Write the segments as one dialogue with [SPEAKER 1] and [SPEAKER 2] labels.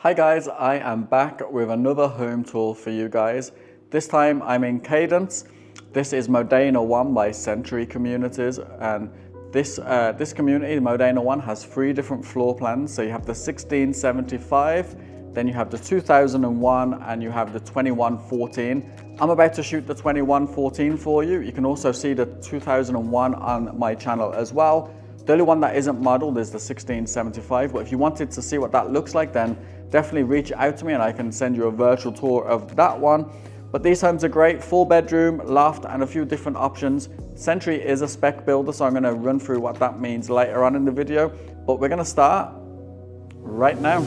[SPEAKER 1] Hi guys, I am back with another home tour for you guys. This time I'm in Cadence. This is Modena 1 by Century Communities, and this community, Modena 1, has 3 different floor plans. So you have the 1675, then you have the 2001, and you have the 2114. I'm about to shoot the 2114 for you. You can also see the 2001 on my channel as well. The only one that isn't modeled is the 1675, but if you wanted to see what that looks like, then definitely reach out to me and I can send you a virtual tour of that one. But these homes are great, 4-bedroom, loft, and a few different options. Century is a spec builder, so I'm gonna run through what that means later on in the video, but we're gonna start right now.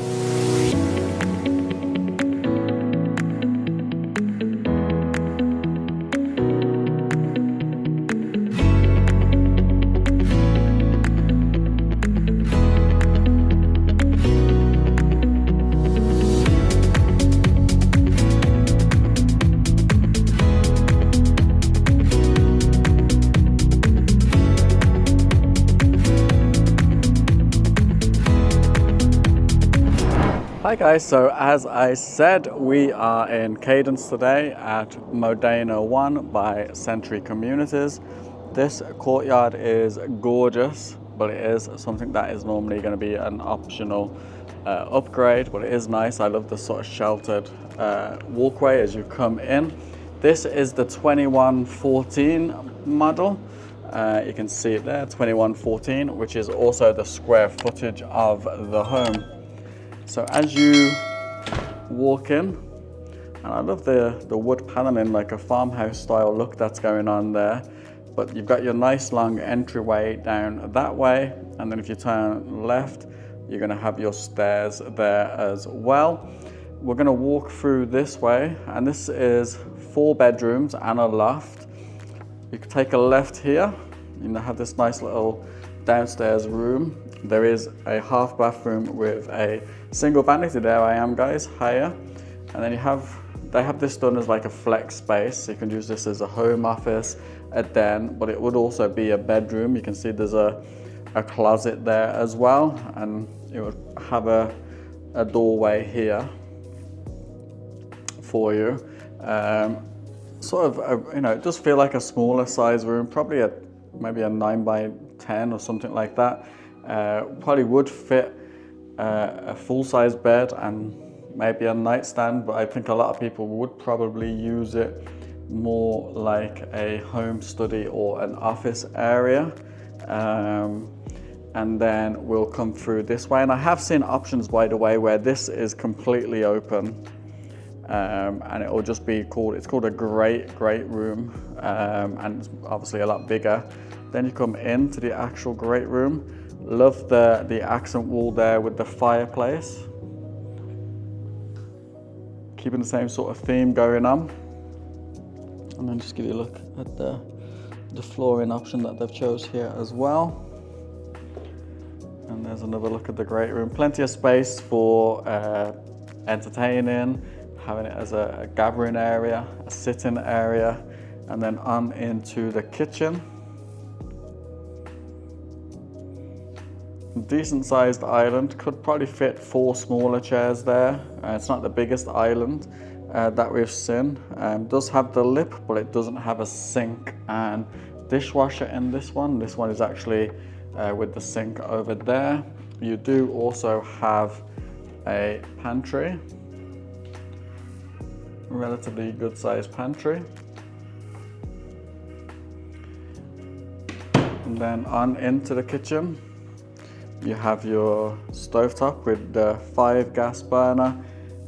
[SPEAKER 1] Hi guys, so as I said, we are in Cadence today at Modena 1 by Century Communities. This courtyard is gorgeous, but it is something that is normally going to be an optional upgrade, but it is nice. I love the sort of sheltered walkway as you come in. This is the 2114 model. You can see it there, 2114, which is also the square footage of the home. So as you walk in, and I love the wood paneling, like a farmhouse style look that's going on there, but you've got your nice long entryway down that way, and then if you turn left, you're going to have your stairs there as well. We're going to walk through this way, and this is 4 bedrooms and a loft. You can take a left here, and have this nice little downstairs room. There is a half bathroom with a single vanity. There I am, guys, higher. And then they have this done as like a flex space. So you can use this as a home office, a den, but it would also be a bedroom. You can see there's a closet there as well. And it would have a doorway here for you. It does feel like a smaller size room, probably maybe a 9 by 10 or something like that. Probably would fit a full-size bed and maybe a nightstand, but I think a lot of people would probably use it more like a home study or an office area. And then we'll come through this way, and I have seen options, by the way, where this is completely open, and it will just be it's called a great room, and it's obviously a lot bigger. Then you come into the actual great room. Love the accent wall there with the fireplace. Keeping the same sort of theme going on. And then just give you a look at the flooring option that they've chose here as well. And there's another look at the great room. Plenty of space for entertaining, having it as a gathering area, a sitting area, and then on into the kitchen. Decent sized island, could probably fit 4 smaller chairs there. It's not the biggest island that we've seen. Does have the lip, but it doesn't have a sink and dishwasher in this one. This one is actually with the sink over there. You do also have a pantry, relatively good sized pantry. And then on into the kitchen. You have your stovetop with the 5 gas burner.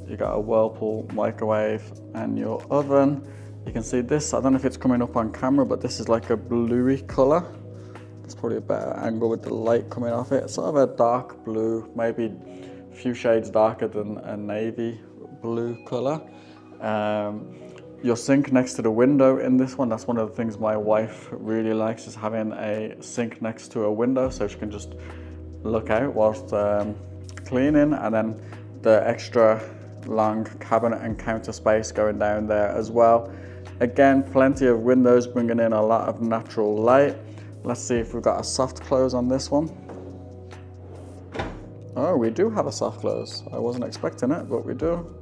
[SPEAKER 1] You got a Whirlpool microwave and your oven. You can see this, I don't know if it's coming up on camera, but this is like a bluey color. That's probably a better angle with the light coming off it. It's sort of a dark blue, maybe a few shades darker than a navy blue color. Your sink next to the window in this one. That's one of the things my wife really likes, is having a sink next to a window so she can just look out whilst cleaning. And then the extra long cabinet and counter space going down there as well. Again, plenty of windows bringing in a lot of natural light. Let's see if we've got a soft close on this one. Oh, we do have a soft close. I wasn't expecting it, but we do.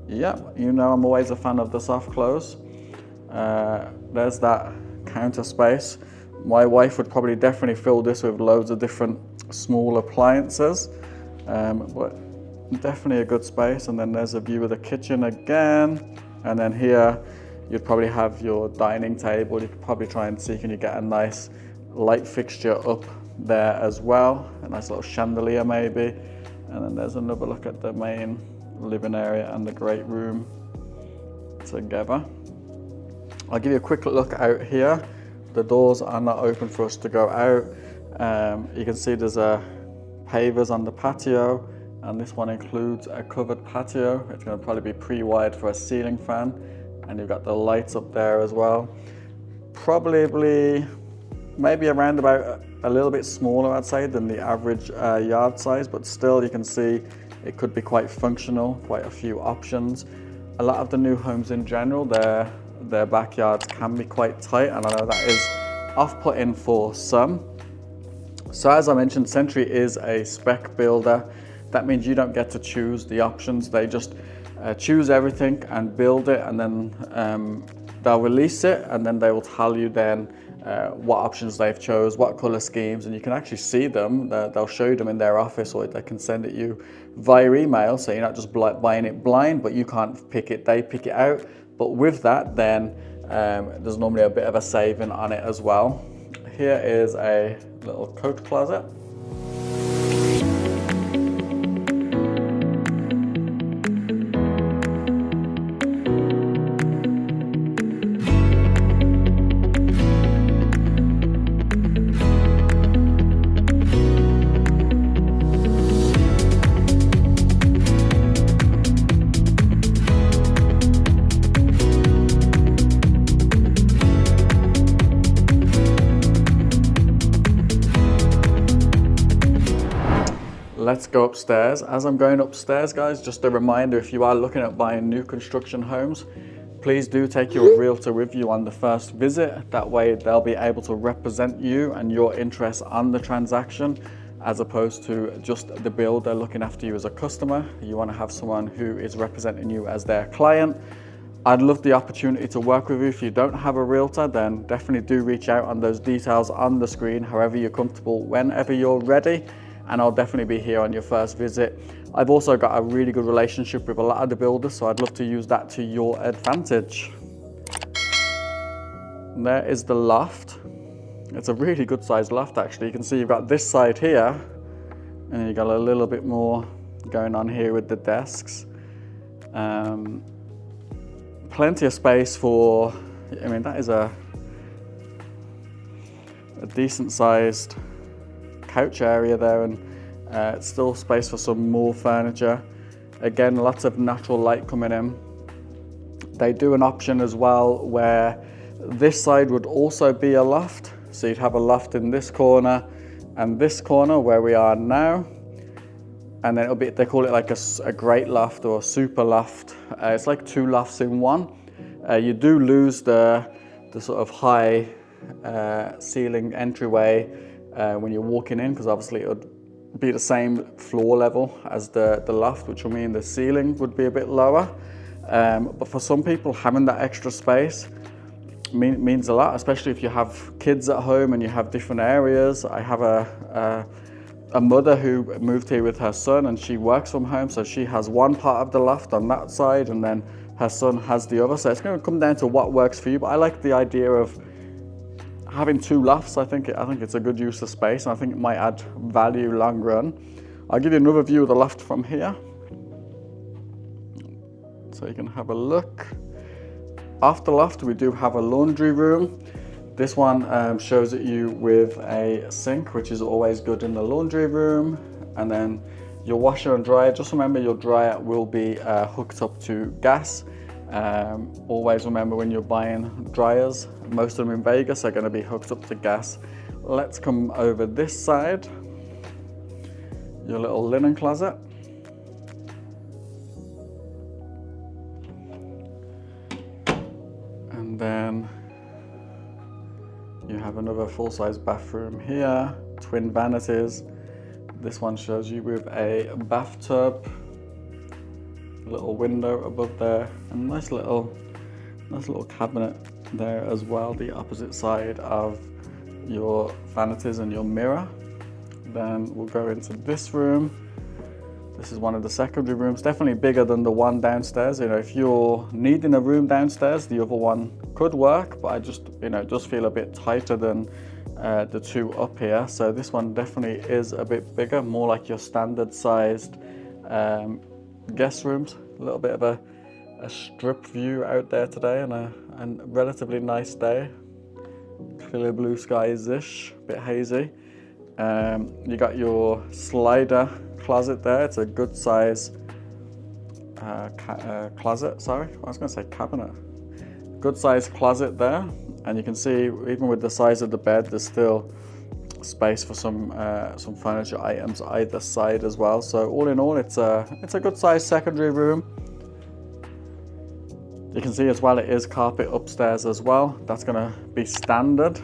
[SPEAKER 1] Yep, you know I'm always a fan of the soft close. There's that counter space. My wife would probably definitely fill this with loads of different small appliances, but definitely a good space. And then there's a view of the kitchen again. And then here, you'd probably have your dining table. You could probably try and see, can you get a nice light fixture up there as well. A nice little chandelier maybe. And then there's another look at the main living area and the great room together. I'll give you a quick look out here. The doors are not open for us to go out. You can see there's pavers on the patio, and this one includes a covered patio. It's going to probably be pre-wired for a ceiling fan, and you've got the lights up there as well. Probably maybe around about a little bit smaller, I'd say, than the average yard size, but still you can see it could be quite functional, quite a few options. A lot of the new homes in general, their backyards can be quite tight, and I know that is off-putting for some. So as I mentioned, Century is a spec builder. That means you don't get to choose the options. They just choose everything and build it, and then they'll release it, and then they will tell you then what options they've chose, what color schemes, and you can actually see them. They'll show you them in their office, or they can send it you via email, so you're not just buying it blind, but you can't pick it, they pick it out. But with that, then there's normally a bit of a saving on it as well. Here is a little coat closet. Let's go upstairs. As I'm going upstairs, guys, just a reminder, if you are looking at buying new construction homes, please do take your realtor with you on the first visit. That way they'll be able to represent you and your interests on the transaction, as opposed to just the builder looking after you as a customer. You want to have someone who is representing you as their client. I'd love the opportunity to work with you. If you don't have a realtor, then definitely do reach out on those details on the screen, however you're comfortable, whenever you're ready. And I'll definitely be here on your first visit. I've also got a really good relationship with a lot of the builders, so I'd love to use that to your advantage. And there is the loft. It's a really good sized loft actually. You can see you've got this side here, and you've got a little bit more going on here with the desks. Plenty of space for, I mean, that is a decent sized couch area there, and still space for some more furniture. Again, lots of natural light coming in. They do an option as well where this side would also be a loft. So you'd have a loft in this corner and this corner where we are now. And then it'll be, they call it like a great loft or a super loft. It's like two lofts in one. You do lose the sort of high ceiling entryway when you're walking in, because obviously it would be the same floor level as the loft, which will mean the ceiling would be a bit lower. But for some people, having that extra space means a lot, especially if you have kids at home and you have different areas. I have a mother who moved here with her son, and she works from home, so she has one part of the loft on that side, and then her son has the other. So it's going to come down to what works for you, but I like the idea of having two lofts. I think it's a good use of space, and I think it might add value long run. I'll give you another view of the loft from here, so you can have a look. Off the loft, we do have a laundry room. This one shows it you with a sink, which is always good in the laundry room. And then your washer and dryer, just remember your dryer will be hooked up to gas. Always remember when you're buying dryers, most of them in Vegas are going to be hooked up to gas. Let's come over this side. Your little linen closet. And then you have another full-size bathroom here, twin vanities. This one shows you with a bathtub, little window above there, and nice little cabinet there as well, the opposite side of your vanities and your mirror. Then we'll go into this room. This is one of the secondary rooms, definitely bigger than the one downstairs. You know, if you're needing a room downstairs, the other one could work, but I just, you know, just feel a bit tighter than the two up here. So this one definitely is a bit bigger, more like your standard sized guest rooms. A little bit of a strip view out there today, and a relatively nice day. Clear blue skies-ish, a bit hazy. You got your slider closet there. It's a good size closet, sorry, I was going to say cabinet. Good size closet there, and you can see even with the size of the bed, there's still space for some furniture items either side as well. So all in all, it's a good size secondary room. You can see as well it is carpet upstairs as well. That's going to be standard,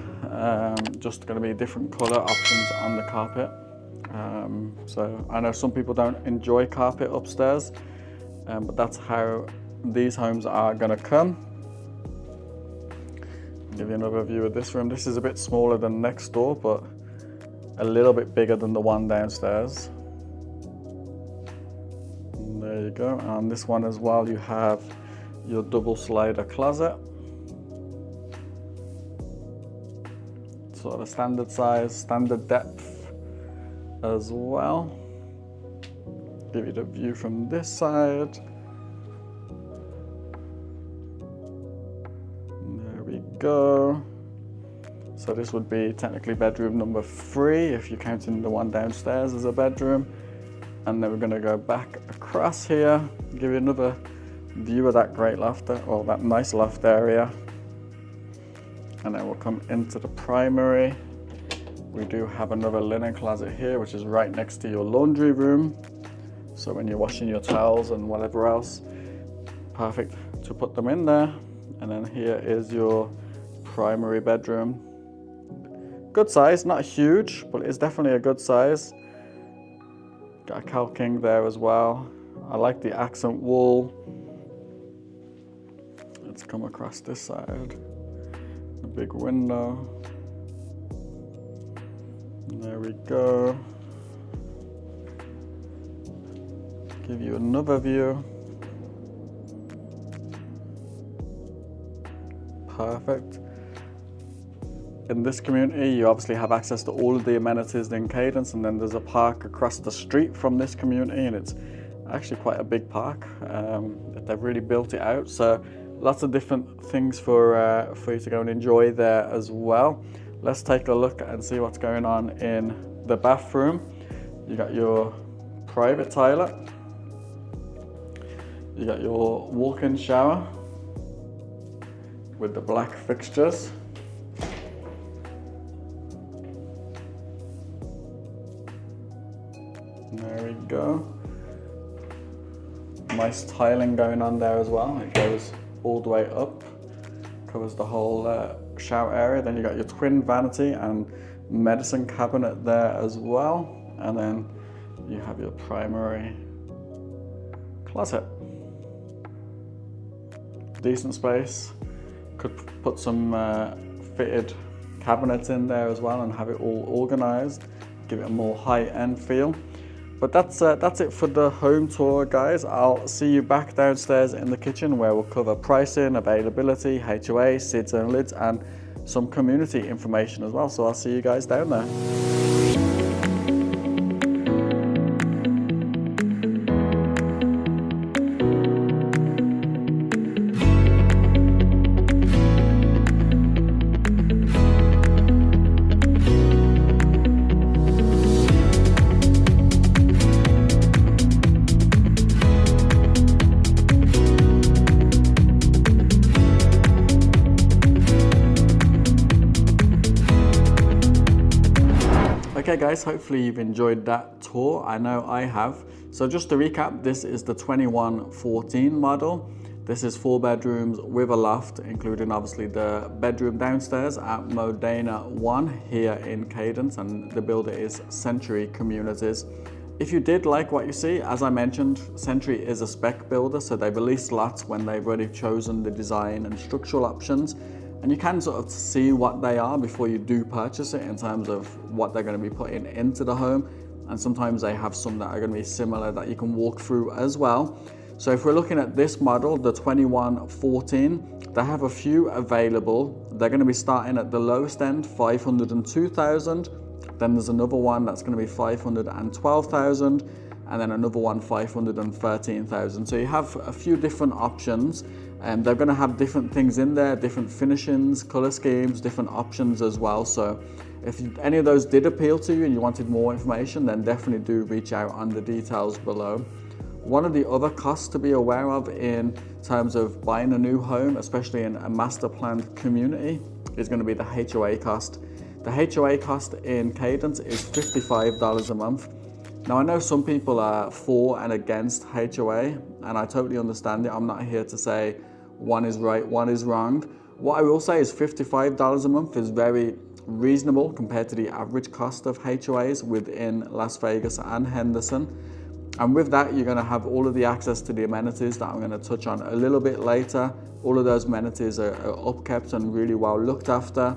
[SPEAKER 1] just going to be different colour options on the carpet. So I know some people don't enjoy carpet upstairs, but that's how these homes are going to come. Give you another view of this room. This is a bit smaller than next door, but a little bit bigger than the one downstairs. And there you go. And this one as well, you have your double slider closet. Sort of standard size, standard depth as well. Give you the view from this side. There we go. So this would be technically bedroom number 3 if you're counting the one downstairs as a bedroom. And then we're going to go back across here, give you another view of that great loft, or that nice loft area. And then we'll come into the primary. We do have another linen closet here, which is right next to your laundry room. So when you're washing your towels and whatever else, perfect to put them in there. And then here is your primary bedroom. Good size, not huge, but it's definitely a good size. Got a calking there as well. I like the accent wall. Let's come across this side. A big window. There we go. Give you another view. Perfect. In this community, you obviously have access to all of the amenities in Cadence, and then there's a park across the street from this community, and it's actually quite a big park. They've really built it out, so lots of different things for you to go and enjoy there as well. Let's take a look and see what's going on in the bathroom. You got your private toilet. You got your walk-in shower with the black fixtures. There we go. Nice tiling going on there as well. It goes all the way up, covers the whole shower area. Then you got your twin vanity and medicine cabinet there as well. And then you have your primary closet. Decent space. Could put some fitted cabinets in there as well and have it all organized, give it a more high-end feel. But that's it for the home tour, guys. I'll see you back downstairs in the kitchen where we'll cover pricing, availability, HOA, SIDS and lids, and some community information as well. So I'll see you guys down there. Okay guys, hopefully you've enjoyed that tour. I know I have. So just to recap, this is the 2114 model. This is 4 bedrooms with a loft, including obviously the bedroom downstairs at Modena 1 here in Cadence, and the builder is Century Communities. If you did like what you see, as I mentioned, Century is a spec builder, so they release lots when they've already chosen the design and structural options, and you can sort of see what they are before you do purchase it in terms of what they're going to be putting into the home, and sometimes they have some that are going to be similar that you can walk through as well. So if we're looking at this model, the 2114, they have a few available. They're going to be starting at the lowest end, 502,000. Then there's another one that's going to be 512,000, and then another one 513,000. So you have a few different options, and they're going to have different things in there, different finishings, color schemes, different options as well. So if any of those did appeal to you and you wanted more information, then definitely do reach out on the details below. One of the other costs to be aware of in terms of buying a new home, especially in a master planned community, is going to be the HOA cost. The HOA cost in Cadence is $55 a month. Now I know some people are for and against HOA, and I totally understand it. I'm not here to say one is right, one is wrong. What I will say is $55 a month is very reasonable compared to the average cost of HOAs within Las Vegas and Henderson. And with that, you're going to have all of the access to the amenities that I'm going to touch on a little bit later. All of those amenities are upkept and really well looked after.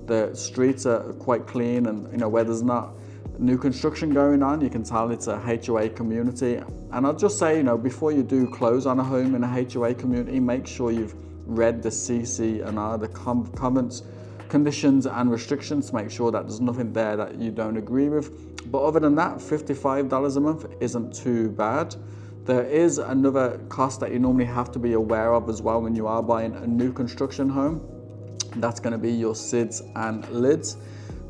[SPEAKER 1] The streets are quite clean, and where there's not new construction going on, you can tell it's a HOA community. And I'll just say, before you do close on a home in a HOA community, make sure you've read the CC&R, the comments, conditions and restrictions, to make sure that there's nothing there that you don't agree with. But other than that, $55 a month isn't too bad. There is another cost that you normally have to be aware of as well when you are buying a new construction home. That's going to be your SIDS and LIDs.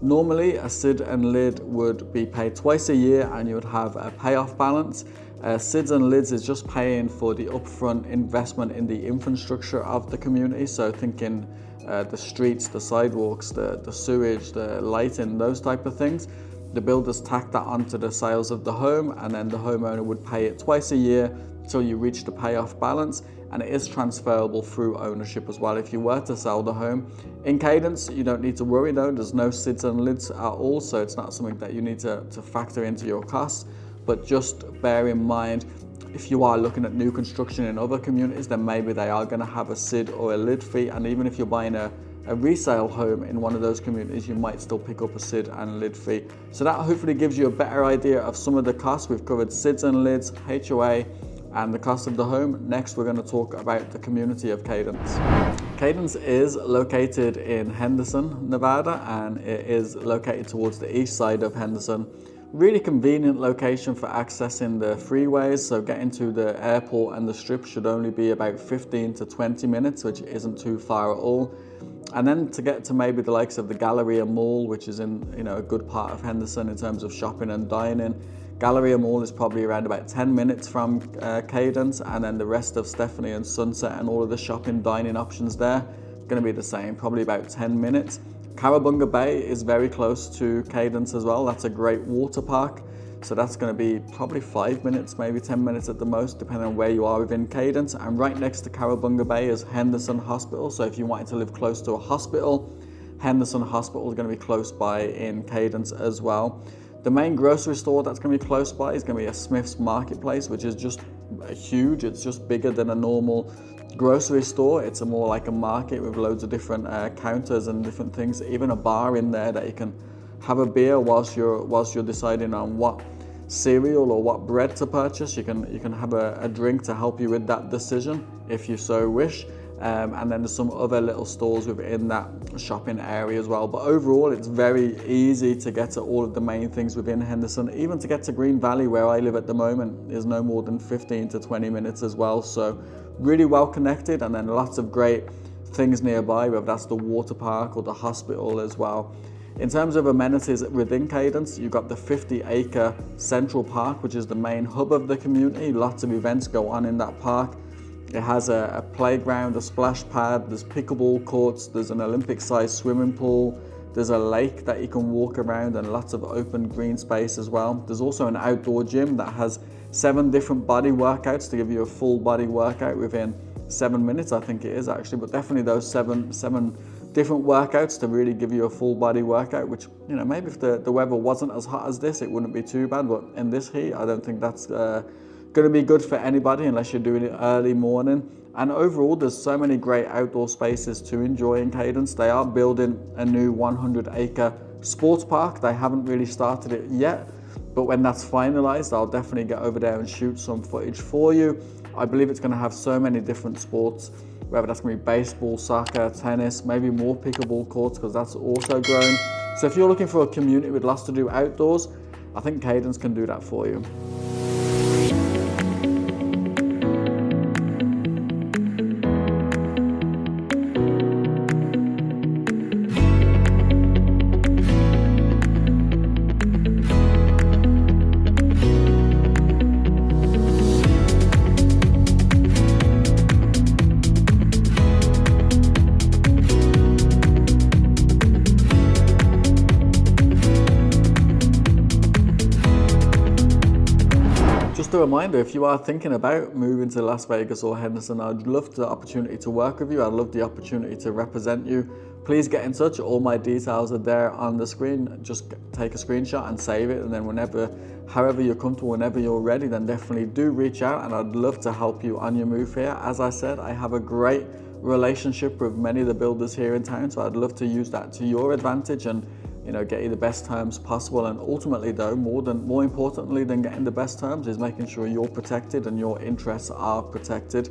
[SPEAKER 1] Normally a SID and LID would be paid twice a year, and you would have a payoff balance. SIDS and LIDs is just paying for the upfront investment in the infrastructure of the community. So thinking the streets, the sidewalks, the sewage, the lighting, those type of things. The builders tack that onto the sales of the home, and then the homeowner would pay it twice a year till you reach the payoff balance, and it is transferable through ownership as well if you were to sell the home. In Cadence, you don't need to worry though, there's no SIDS and LIDs at all, so it's not something that you need to factor into your costs. But just bear in mind, if you are looking at new construction in other communities, then maybe they are going to have a SID or a LID fee, and even if you're buying a resale home in one of those communities, you might still pick up a SID and LID fee. So that hopefully gives you a better idea of some of the costs. We've covered SIDs and LIDs, HOA, and the cost of the home. Next, we're going to talk about the community of Cadence. Cadence is located in Henderson, Nevada, and it is located towards the east side of Henderson. Really convenient location for accessing the freeways, so getting to the airport and the strip should only be about 15 to 20 minutes, which isn't too far at all. And then to get to maybe the likes of the Galleria Mall, which is in a good part of Henderson in terms of shopping and dining. Galleria Mall is probably around about 10 minutes from Cadence, and then the rest of Stephanie and Sunset and all of the shopping dining options there going to be the same, probably about 10 minutes. Carabunga Bay is very close to Cadence as well. That's a great water park, so that's going to be probably 5 minutes, maybe 10 minutes at the most, depending on where you are within Cadence. And right next to Carabunga Bay is Henderson Hospital, so if you wanted to live close to a hospital, Henderson Hospital is going to be close by in Cadence as well. The main grocery store that's going to be close by is going to be a Smith's Marketplace, which is just huge. It's just bigger than a normal grocery store. It's more like a market with loads of different counters and different things, even a bar in there that you can have a beer whilst you're deciding on what cereal or what bread to purchase. You can have a drink to help you with that decision if you so wish. And then there's some other little stores within that shopping area as well. But overall, it's very easy to get to all of the main things within Henderson. Even to get to Green Valley, where I live at the moment, is no more than 15 to 20 minutes as well. So really well connected, and then lots of great things nearby, whether that's the water park or the hospital as well. In terms of amenities within Cadence, you've got the 50-acre Central Park, which is the main hub of the community. Lots of events go on in that park. It has a playground, a splash pad, there's pickleball courts, there's an Olympic-sized swimming pool, there's a lake that you can walk around, and lots of open green space as well. There's also an outdoor gym that has 7 different body workouts to give you a full body workout within 7 minutes, I think it is actually, but definitely those seven different workouts to really give you a full body workout, which, you know, maybe if the weather wasn't as hot as this, it wouldn't be too bad, but in this heat, I don't think that's going to be good for anybody unless you're doing it early morning. And overall, there's so many great outdoor spaces to enjoy in Cadence. They are building a new 100-acre sports park. They haven't really started it yet, but when that's finalized, I'll definitely get over there and shoot some footage for you. I believe it's going to have so many different sports, whether that's going to be baseball, soccer, tennis, maybe more pickleball courts, because that's also growing. So if you're looking for a community with lots to do outdoors, I think Cadence can do that for you. Just a reminder, if you are thinking about moving to Las Vegas or Henderson, I'd love the opportunity to work with you. I'd love the opportunity to represent you. Please get in touch. All my details are there on the screen. Just take a screenshot and save it. And then however you're comfortable, whenever you're ready, then definitely do reach out, and I'd love to help you on your move here. As I said, I have a great relationship with many of the builders here in town, so I'd love to use that to your advantage and, you know, get you the best terms possible. And ultimately though, more importantly than getting the best terms is making sure you're protected and your interests are protected.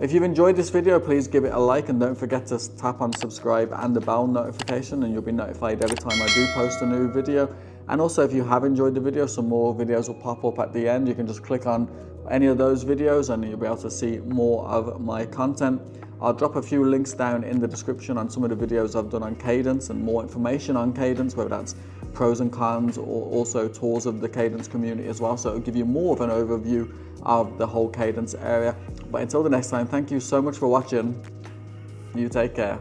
[SPEAKER 1] If you've enjoyed this video, please give it a like, and don't forget to tap on subscribe and the bell notification, and you'll be notified every time I do post a new video. And also, if you have enjoyed the video, some more videos will pop up at the end. You can just click on any of those videos and you'll be able to see more of my content. I'll drop a few links down in the description on some of the videos I've done on Cadence and more information on Cadence, whether that's pros and cons or also tours of the Cadence community as well. So it'll give you more of an overview of the whole Cadence area. But until the next time, thank you so much for watching. You take care.